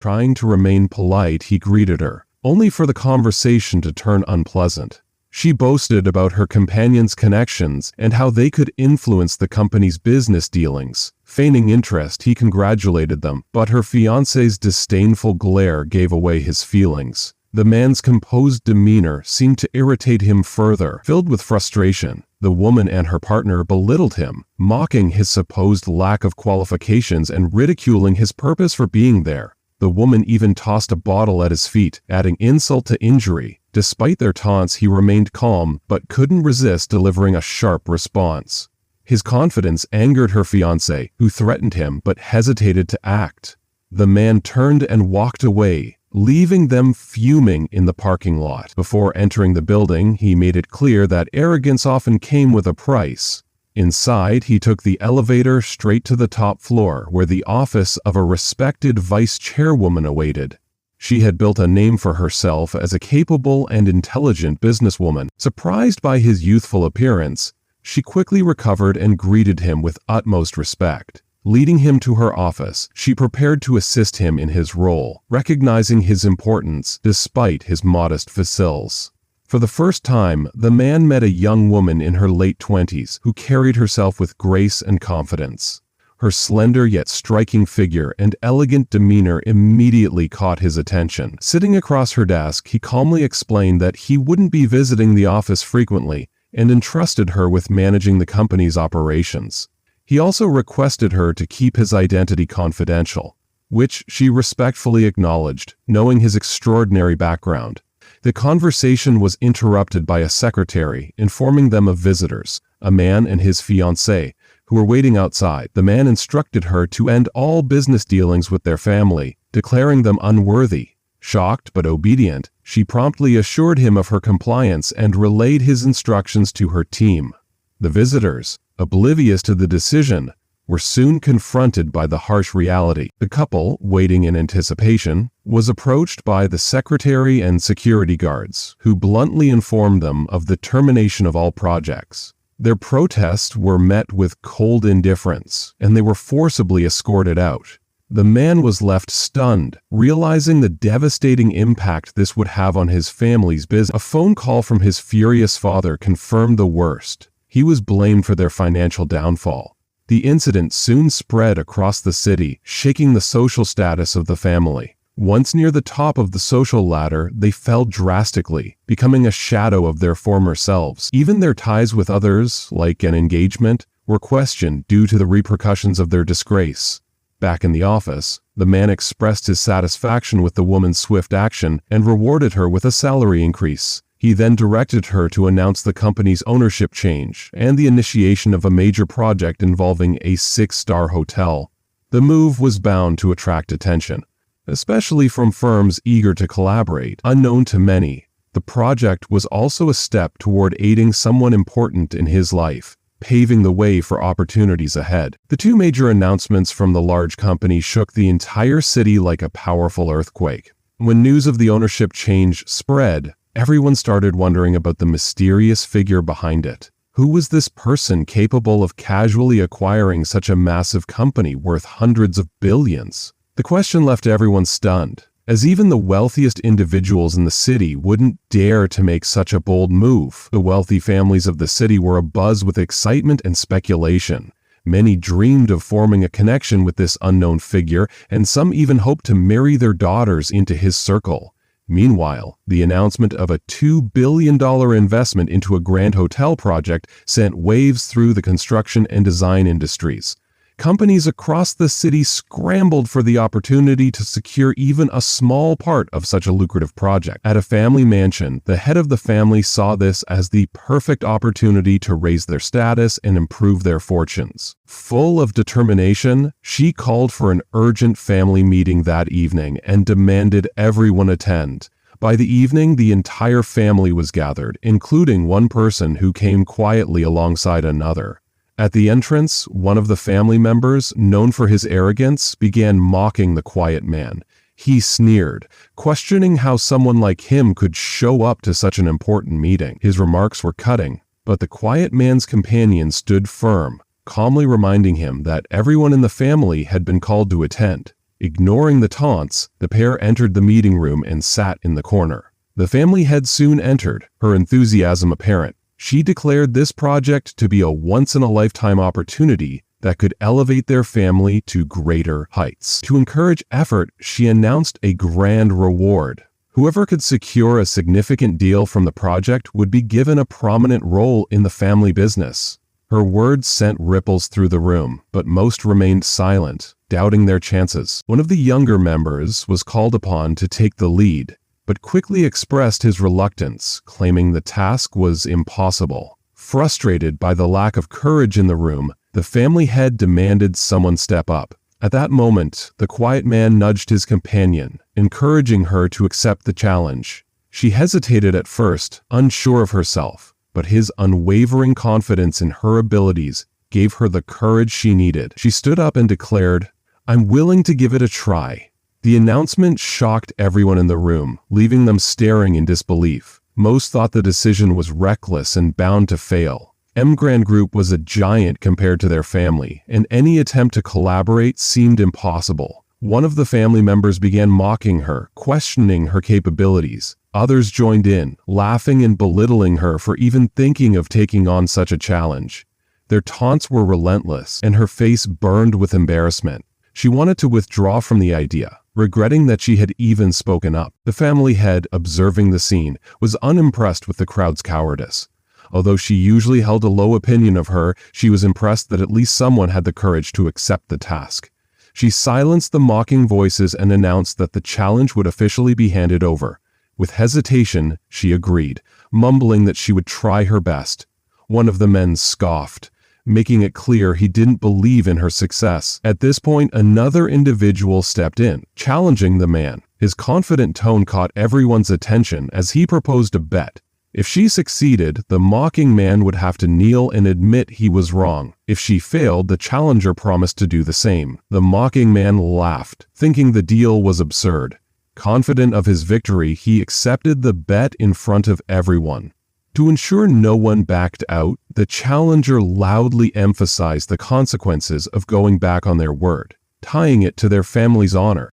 Trying to remain polite, he greeted her, only for the conversation to turn unpleasant. She boasted about her companion's connections and how they could influence the company's business dealings. Feigning interest, he congratulated them, but her fiancé's disdainful glare gave away his feelings. The man's composed demeanor seemed to irritate him further. Filled with frustration, the woman and her partner belittled him, mocking his supposed lack of qualifications and ridiculing his purpose for being there. The woman even tossed a bottle at his feet, adding insult to injury. Despite their taunts, he remained calm, but couldn't resist delivering a sharp response. His confidence angered her fiancé, who threatened him but hesitated to act. The man turned and walked away, leaving them fuming in the parking lot. Before entering the building, he made it clear that arrogance often came with a price. Inside, he took the elevator straight to the top floor, where the office of a respected vice chairwoman awaited. She had built a name for herself as a capable and intelligent businesswoman. Surprised by his youthful appearance, she quickly recovered and greeted him with utmost respect. Leading him to her office, she prepared to assist him in his role, recognizing his importance despite his modest faciles. For the first time, the man met a young woman in her late 20s who carried herself with grace and confidence. Her slender yet striking figure and elegant demeanor immediately caught his attention. Sitting across her desk, he calmly explained that he wouldn't be visiting the office frequently and entrusted her with managing the company's operations. He also requested her to keep his identity confidential, which she respectfully acknowledged, knowing his extraordinary background. The conversation was interrupted by a secretary informing them of visitors, a man and his fiancée, who were waiting outside. The man instructed her to end all business dealings with their family, declaring them unworthy. Shocked but obedient, she promptly assured him of her compliance and relayed his instructions to her team. The visitors, oblivious to the decision, were soon confronted by the harsh reality. The couple, waiting in anticipation, was approached by the secretary and security guards, who bluntly informed them of the termination of all projects. Their protests were met with cold indifference, and they were forcibly escorted out. The man was left stunned, realizing the devastating impact this would have on his family's business. A phone call from his furious father confirmed the worst. He was blamed for their financial downfall. The incident soon spread across the city, shaking the social status of the family. Once near the top of the social ladder, they fell drastically, becoming a shadow of their former selves. Even their ties with others, like an engagement, were questioned due to the repercussions of their disgrace. Back in the office, the man expressed his satisfaction with the woman's swift action and rewarded her with a salary increase. He then directed her to announce the company's ownership change and the initiation of a major project involving a 6-star hotel. The move was bound to attract attention, especially from firms eager to collaborate. Unknown to many, the project was also a step toward aiding someone important in his life, paving the way for opportunities ahead. The two major announcements from the large company shook the entire city like a powerful earthquake. When news of the ownership change spread, everyone started wondering about the mysterious figure behind it. Who was this person capable of casually acquiring such a massive company worth hundreds of billions? The question left everyone stunned, as even the wealthiest individuals in the city wouldn't dare to make such a bold move. The wealthy families of the city were abuzz with excitement and speculation. Many dreamed of forming a connection with this unknown figure, and some even hoped to marry their daughters into his circle. Meanwhile, the announcement of a $2 billion investment into a grand hotel project sent waves through the construction and design industries. Companies across the city scrambled for the opportunity to secure even a small part of such a lucrative project. At a family mansion, the head of the family saw this as the perfect opportunity to raise their status and improve their fortunes. Full of determination, she called for an urgent family meeting that evening and demanded everyone attend. By the evening, the entire family was gathered, including one person who came quietly alongside another. At the entrance, one of the family members, known for his arrogance, began mocking the quiet man. He sneered, questioning how someone like him could show up to such an important meeting. His remarks were cutting, but the quiet man's companion stood firm, calmly reminding him that everyone in the family had been called to attend. Ignoring the taunts, the pair entered the meeting room and sat in the corner. The family head soon entered, her enthusiasm apparent. She declared this project to be a once-in-a-lifetime opportunity that could elevate their family to greater heights. To encourage effort, she announced a grand reward. Whoever could secure a significant deal from the project would be given a prominent role in the family business. Her words sent ripples through the room, but most remained silent, doubting their chances. One of the younger members was called upon to take the lead, but quickly expressed his reluctance, claiming the task was impossible. Frustrated by the lack of courage in the room, the family head demanded someone step up. At that moment, the quiet man nudged his companion, encouraging her to accept the challenge. She hesitated at first, unsure of herself, but his unwavering confidence in her abilities gave her the courage she needed. She stood up and declared, "I'm willing to give it a try." The announcement shocked everyone in the room, leaving them staring in disbelief. Most thought the decision was reckless and bound to fail. Grand Group was a giant compared to their family, and any attempt to collaborate seemed impossible. One of the family members began mocking her, questioning her capabilities. Others joined in, laughing and belittling her for even thinking of taking on such a challenge. Their taunts were relentless, and her face burned with embarrassment. She wanted to withdraw from the idea, regretting that she had even spoken up. The family head, observing the scene, was unimpressed with the crowd's cowardice. Although she usually held a low opinion of her, she was impressed that at least someone had the courage to accept the task. She silenced the mocking voices and announced that the challenge would officially be handed over. With hesitation, she agreed, mumbling that she would try her best. One of the men scoffed, making it clear he didn't believe in her success. At this point, another individual stepped in, challenging the man. His confident tone caught everyone's attention as he proposed a bet. If she succeeded, the mocking man would have to kneel and admit he was wrong. If she failed, the challenger promised to do the same. The mocking man laughed, thinking the deal was absurd. Confident of his victory, he accepted the bet in front of everyone. To ensure no one backed out, the challenger loudly emphasized the consequences of going back on their word, tying it to their family's honor.